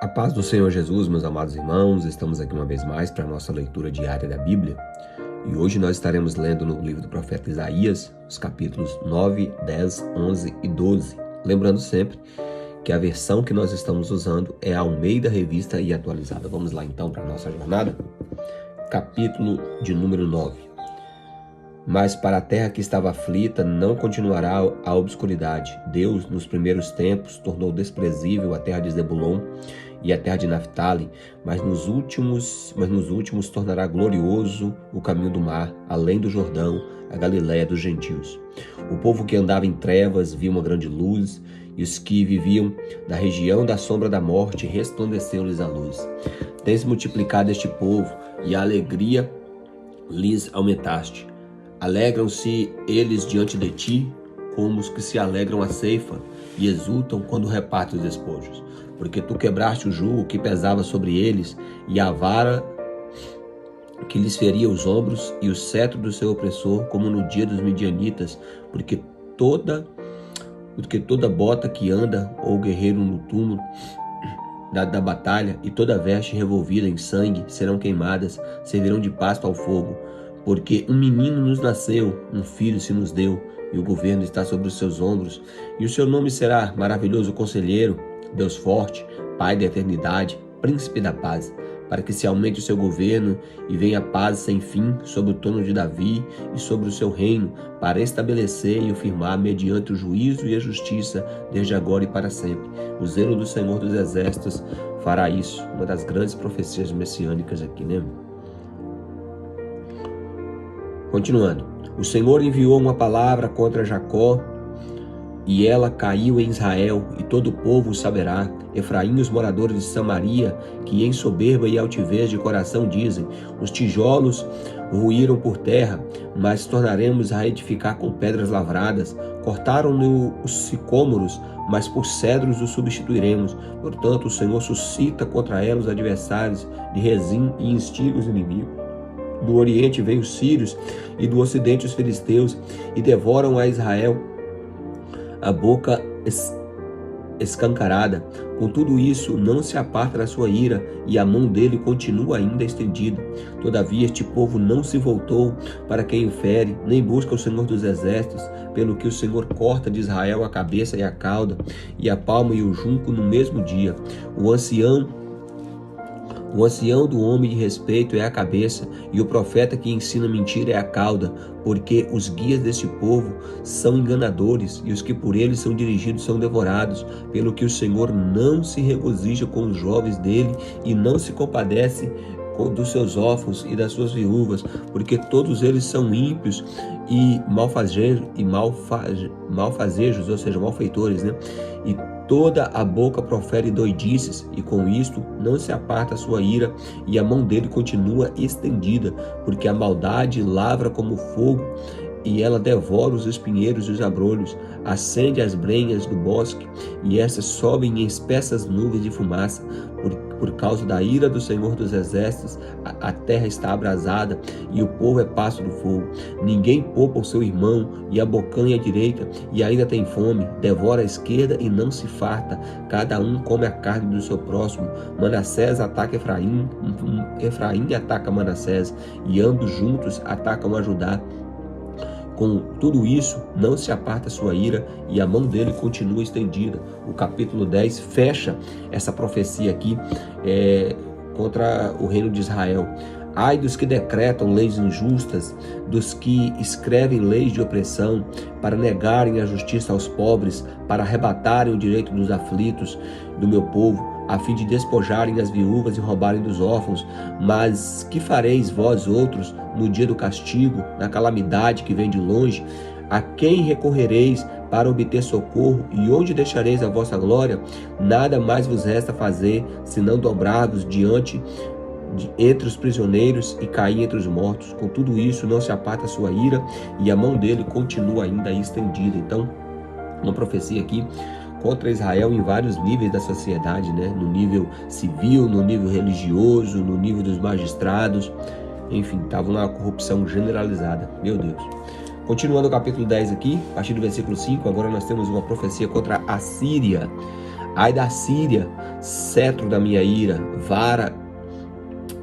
A paz do Senhor Jesus, meus amados irmãos, estamos aqui uma vez mais para a nossa leitura diária da Bíblia e hoje nós estaremos lendo no livro do profeta Isaías, os capítulos 9, 10, 11 e 12. Lembrando sempre que a versão que nós estamos usando é a Almeida Revista e Atualizada. Vamos lá então para a nossa jornada? Capítulo de número 9. Mas para a terra que estava aflita não continuará a obscuridade. Deus, nos primeiros tempos, tornou desprezível a terra de Zebulon e a terra de Naftali, mas nos últimos tornará glorioso o caminho do mar, além do Jordão, a Galiléia dos gentios. O povo que andava em trevas viu uma grande luz, e os que viviam na região da sombra da morte resplandeceu-lhes a luz. Tens multiplicado este povo, e a alegria lhes aumentaste. Alegram-se eles diante de ti, como os que se alegram à ceifa, e exultam quando repartem os despojos. Porque tu quebraste o jugo que pesava sobre eles, e a vara que lhes feria os ombros, e o cetro do seu opressor, como no dia dos midianitas, porque toda bota que anda, ou guerreiro no túmulo da batalha, e toda veste revolvida em sangue, serão queimadas, servirão de pasto ao fogo. Porque um menino nos nasceu, um filho se nos deu, e o governo está sobre os seus ombros, e o seu nome será Maravilhoso Conselheiro, Deus Forte, Pai da Eternidade, Príncipe da Paz, para que se aumente o seu governo e venha paz sem fim sobre o trono de Davi e sobre o seu reino, para estabelecer e o firmar mediante o juízo e a justiça, desde agora e para sempre. O zelo do Senhor dos Exércitos fará isso. Uma das grandes profecias messiânicas aqui, né? Continuando, o Senhor enviou uma palavra contra Jacó, e ela caiu em Israel, e todo o povo o saberá. Efraim e os moradores de Samaria, que em soberba e altivez de coração dizem, os tijolos ruíram por terra, mas tornaremos a edificar com pedras lavradas. Cortaram-no os sicômoros, mas por cedros os substituiremos. Portanto, o Senhor suscita contra ela os adversários de Rezim e instiga os inimigos. Do Oriente vêm os sírios e do Ocidente os filisteus, e devoram a Israel a boca escancarada. Com tudo isso, não se aparta da sua ira, e a mão dele continua ainda estendida. Todavia este povo não se voltou para quem o fere, nem busca o Senhor dos Exércitos, pelo que o Senhor corta de Israel a cabeça e a cauda, e a palma e o junco no mesmo dia. O ancião do homem de respeito é a cabeça, e o profeta que ensina mentira é a cauda, porque os guias deste povo são enganadores, e os que por eles são dirigidos são devorados, pelo que o Senhor não se regozija com os jovens dele, e não se compadece dos seus órfãos e das suas viúvas, porque todos eles são ímpios e malfazejos, ou seja, malfeitores, né? E toda a boca profere doidices, e com isto não se aparta a sua ira, e a mão dele continua estendida, porque a maldade lavra como fogo, e ela devora os espinheiros e os abrolhos, acende as brenhas do bosque, e essas sobem em espessas nuvens de fumaça. Por causa da ira do Senhor dos Exércitos, a terra está abrasada, e o povo é pasto do fogo. Ninguém poupa o seu irmão, e abocanha a direita, e ainda tem fome, devora a esquerda e não se farta. Cada um come a carne do seu próximo. Manassés ataca Efraim, Efraim ataca Manassés, e ambos juntos atacam a Judá. Com tudo isso, não se aparta a sua ira, e a mão dele continua estendida. O capítulo 10 fecha essa profecia aqui contra o reino de Israel. Ai dos que decretam leis injustas, dos que escrevem leis de opressão, para negarem a justiça aos pobres, para arrebatarem o direito dos aflitos do meu povo, a fim de despojarem as viúvas e roubarem dos órfãos. Mas que fareis vós outros no dia do castigo, na calamidade que vem de longe? A quem recorrereis para obter socorro, e onde deixareis a vossa glória? Nada mais vos resta fazer, senão dobrar-vos entre os prisioneiros e cair entre os mortos. Com tudo isso, não se aparta a sua ira, e a mão dele continua ainda estendida. Então, uma profecia aqui contra Israel em vários níveis da sociedade, né? No nível civil, no nível religioso, no nível dos magistrados, enfim, estava uma corrupção generalizada, meu Deus. Continuando o capítulo 10 aqui, a partir do versículo 5, agora nós temos uma profecia contra a Síria. Ai da Síria, cetro da minha ira, vara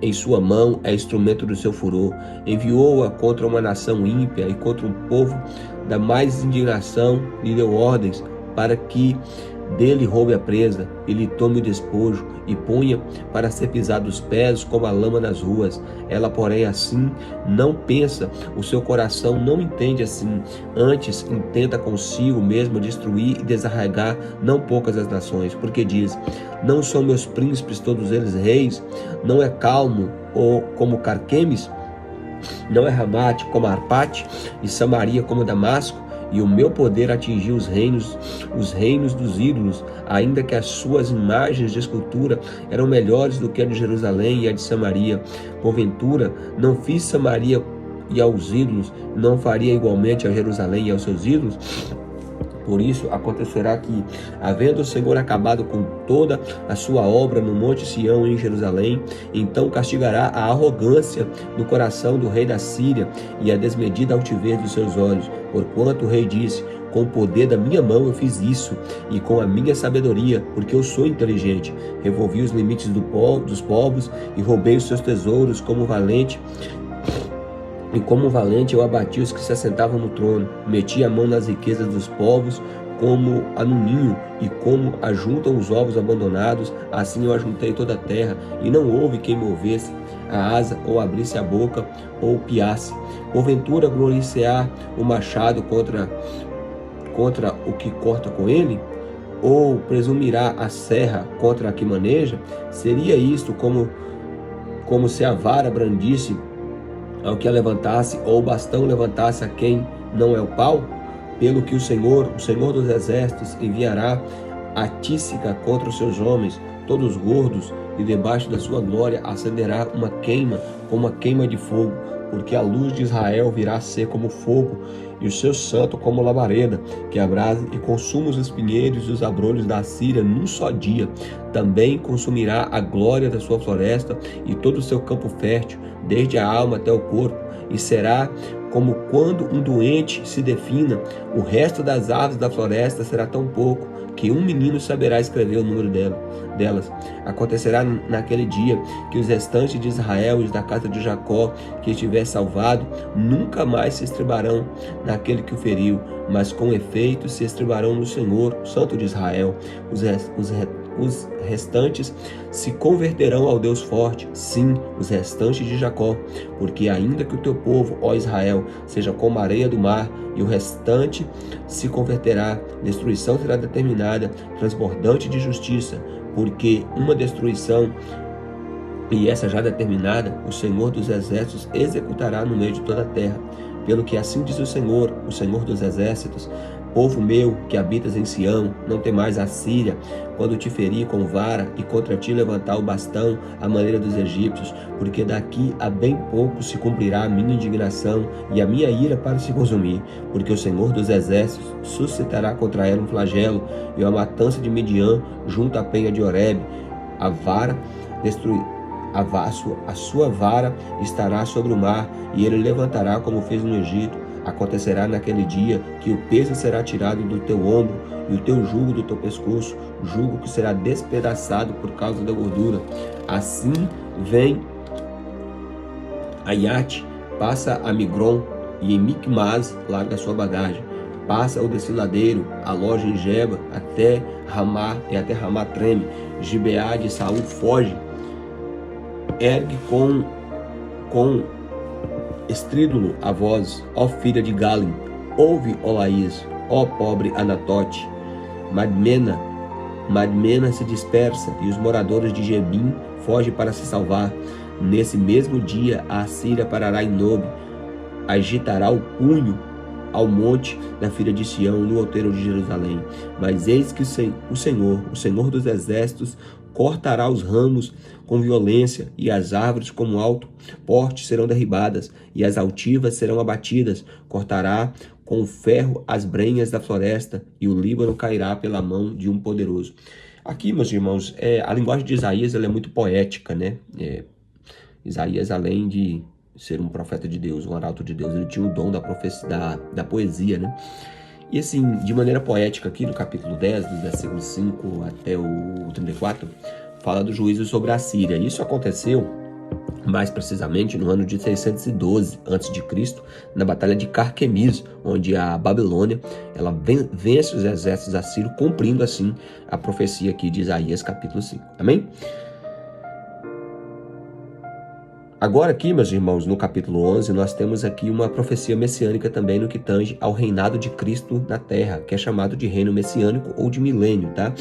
em sua mão é instrumento do seu furor. Enviou-a contra uma nação ímpia e contra um povo da mais indignação, lhe deu ordens para que dele roube a presa, e lhe tome o despojo, e ponha para ser pisado os pés como a lama nas ruas. Ela, porém, assim não pensa, o seu coração não entende assim. Antes, intenta consigo mesmo destruir e desarraigar não poucas as nações, porque diz: não são meus príncipes todos eles reis? Não é Calmo ou como Carquemes? Não é Ramate como Arpate, e Samaria como Damasco? E o meu poder atingiu os reinos dos ídolos, ainda que as suas imagens de escultura eram melhores do que a de Jerusalém e a de Samaria. Porventura, não fiz Samaria e aos ídolos, não faria igualmente a Jerusalém e aos seus ídolos? Por isso acontecerá que, havendo o Senhor acabado com toda a sua obra no Monte Sião em Jerusalém, então castigará a arrogância no coração do rei da Síria e a desmedida altivez dos seus olhos, porquanto o rei disse: com o poder da minha mão eu fiz isso, e com a minha sabedoria, porque eu sou inteligente. Revolvi os limites dos povos e roubei os seus tesouros como valente. E como valente eu abati os que se assentavam no trono, meti a mão nas riquezas dos povos, como a no ninho, e como ajuntam os ovos abandonados, assim eu ajuntei toda a terra, e não houve quem movesse a asa, ou abrisse a boca, ou piasse. Porventura gloriar o machado contra o que corta com ele? Ou presumirá a serra contra a que maneja? Seria isto como se a vara brandisse ao que a levantasse, ou o bastão levantasse a quem não é o pau? Pelo que o Senhor dos exércitos, enviará a tísica contra os seus homens, todos gordos, e debaixo da sua glória acenderá uma queima, como uma queima de fogo, porque a luz de Israel virá a ser como fogo, e o seu santo como labareda, que abrasa e consuma os espinheiros e os abrolhos da Síria num só dia. Também consumirá a glória da sua floresta e todo o seu campo fértil, desde a alma até o corpo, e será como quando um doente se defina. O resto das árvores da floresta será tão pouco, que um menino saberá escrever o número delas. Acontecerá naquele dia que os restantes de Israel e da casa de Jacó, que estiver salvado, nunca mais se estribarão naquele que o feriu, mas com efeito se estribarão no Senhor, o Santo de Israel. Os restantes se converterão ao Deus forte, sim, os restantes de Jacó, porque ainda que o teu povo, ó Israel, seja como a areia do mar, e o restante se converterá, destruição será determinada, transbordante de justiça, porque uma destruição, e essa já determinada, o Senhor dos exércitos executará no meio de toda a terra. Pelo que assim diz o Senhor dos exércitos: povo meu, que habitas em Sião, não temais a Síria, quando te ferir com vara e contra ti levantar o bastão à maneira dos egípcios, porque daqui a bem pouco se cumprirá a minha indignação e a minha ira para se consumir, porque o Senhor dos exércitos suscitará contra ela um flagelo e uma matança de Midian junto à penha de Horebe. A sua vara estará sobre o mar, e ele levantará como fez no Egito. Acontecerá naquele dia que o peso será tirado do teu ombro e o teu jugo do teu pescoço, jugo que será despedaçado por causa da gordura. Assim vem Aiate, passa a Migron, e em Micmas larga sua bagagem. Passa o desfiladeiro, a loja em Geba, até Ramá, e até Ramá treme. Gibeá de Saul foge. Ergue com estrídulo a voz, ó filha de Galim. Ouve, ó Laís, ó pobre Anatote. Madmena se dispersa, e os moradores de Gebim fogem para se salvar. Nesse mesmo dia a Assíria parará em Nob, agitará o punho ao monte da filha de Sião, no outeiro de Jerusalém. Mas eis que o Senhor dos exércitos, cortará os ramos com violência, e as árvores como alto porte serão derribadas, e as altivas serão abatidas. Cortará com ferro as brenhas da floresta, e o Líbano cairá pela mão de um poderoso. Aqui, meus irmãos, a linguagem de Isaías ela é muito poética, né? Isaías, além de ser um profeta de Deus, um arauto de Deus, ele tinha o dom da profecia, da poesia, né? E assim, de maneira poética aqui no capítulo 10, dos versículos 5 até o 34, fala do juízo sobre a Síria. Isso aconteceu, mais precisamente, no ano de 612 a.C., na Batalha de Carquemis, onde a Babilônia ela vence os exércitos assírios, cumprindo assim a profecia aqui de Isaías capítulo 5. Amém? Agora aqui, meus irmãos, no capítulo 11, nós temos aqui uma profecia messiânica também no que tange ao reinado de Cristo na Terra, que é chamado de reino messiânico ou de milênio, tá?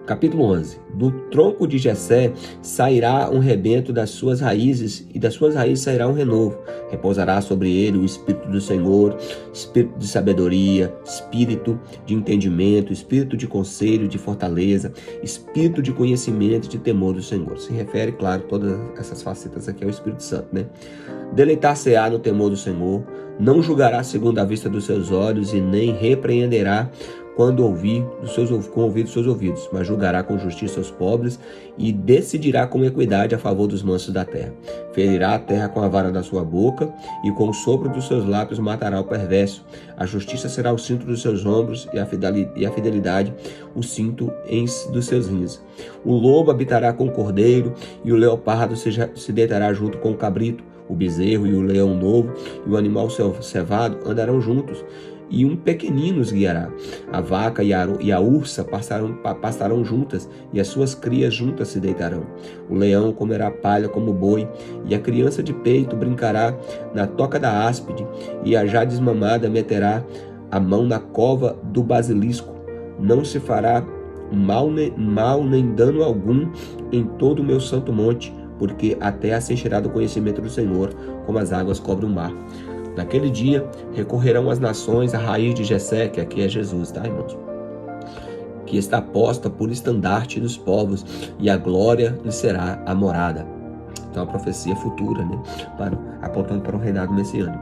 Capítulo 11. Do tronco de Jessé sairá um rebento das suas raízes, e das suas raízes sairá um renovo. Repousará sobre ele o Espírito do Senhor, Espírito de sabedoria, Espírito de entendimento, Espírito de conselho, de fortaleza, Espírito de conhecimento e de temor do Senhor. Se refere, claro, todas essas facetas aqui ao Espírito Santo, né? Deleitar-se-á no temor do Senhor, não julgará segundo a vista dos seus olhos e nem repreenderá quando ouvir com ouvir dos seus ouvidos, mas julgará com justiça os pobres e decidirá com equidade a favor dos mansos da terra. Ferirá a terra com a vara da sua boca e com o sopro dos seus lábios matará o perverso. A justiça será o cinto dos seus ombros e a fidelidade o cinto dos seus rins. O lobo habitará com o cordeiro e o leopardo se deitará junto com o cabrito. O bezerro e o leão novo e o animal cevado andarão juntos, e um pequenino os guiará. A vaca e a ursa pastarão juntas, e as suas crias juntas se deitarão. O leão comerá palha como boi, e a criança de peito brincará na toca da áspide, e a já desmamada meterá a mão na cova do basilisco. Não se fará mal nem dano algum em todo o meu santo monte, porque a terra se encherá do conhecimento do Senhor, como as águas cobrem o mar. Naquele dia recorrerão as nações à raiz de Jessé, que aqui é Jesus, tá, irmãos? Que está posta por estandarte dos povos, e a glória lhe será a morada. Então a profecia futura, né? Apontando para o reinado messiânico.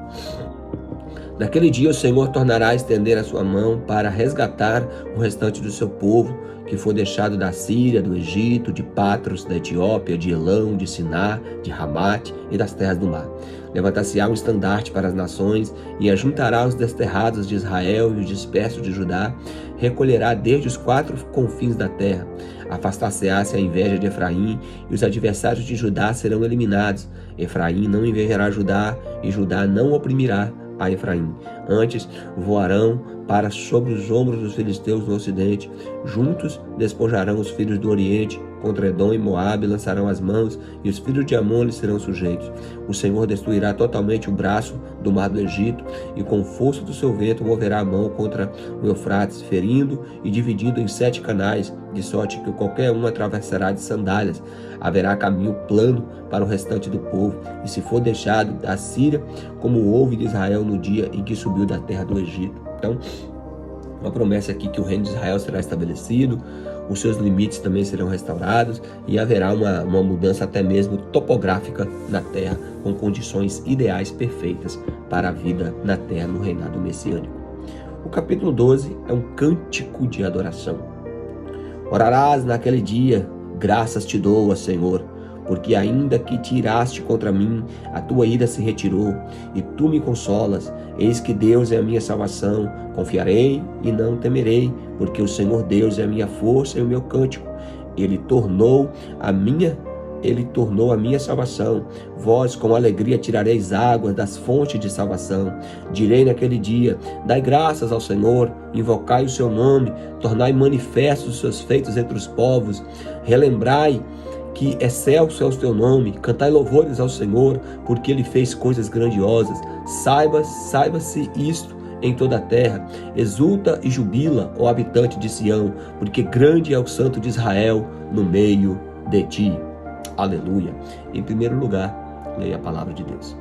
Naquele dia o Senhor tornará a estender a sua mão para resgatar o restante do seu povo, que foi deixado da Síria, do Egito, de Patros, da Etiópia, de Elão, de Siná, de Ramate e das terras do mar. Levantar-se-á um estandarte para as nações, e ajuntará os desterrados de Israel e os dispersos de Judá, recolherá desde os 4 confins da terra. Afastar-se-á-se a inveja de Efraim, e os adversários de Judá serão eliminados. Efraim não invejará Judá, e Judá não oprimirá a Efraim. Antes voarão para sobre os ombros dos filisteus no ocidente. Juntos despojarão os filhos do oriente. Contra Edom e Moabe lançarão as mãos, e os filhos de Amon lhes serão sujeitos. O Senhor destruirá totalmente o braço do mar do Egito, e com força do seu vento moverá a mão contra o Eufrates, ferindo e dividindo em 7 canais, de sorte que qualquer um atravessará de sandálias. Haverá caminho plano para o restante do povo, e se for deixado da Síria, como houve de Israel no dia em que subiu da terra do Egito. Então, uma promessa aqui que o reino de Israel será estabelecido, os seus limites também serão restaurados, e haverá uma mudança até mesmo topográfica na terra, com condições ideais perfeitas para a vida na terra no reinado messiânico. O capítulo 12 é um cântico de adoração. Orarás naquele dia: graças te dou, ó Senhor, porque ainda que te iraste contra mim, a tua ira se retirou, e tu me consolas. Eis que Deus é a minha salvação, confiarei e não temerei, porque o Senhor Deus é a minha força e o meu cântico. Ele tornou a minha salvação. Vós com alegria tirareis águas das fontes de salvação. Direi naquele dia: dai graças ao Senhor, invocai o seu nome, tornai manifestos os seus feitos entre os povos, relembrai que excelso é o teu nome, cantai louvores ao Senhor, porque Ele fez coisas grandiosas. Saiba-se isto em toda a terra. Exulta e jubila, ó habitante de Sião, porque grande é o Santo de Israel no meio de ti. Aleluia. Em primeiro lugar, leia a palavra de Deus.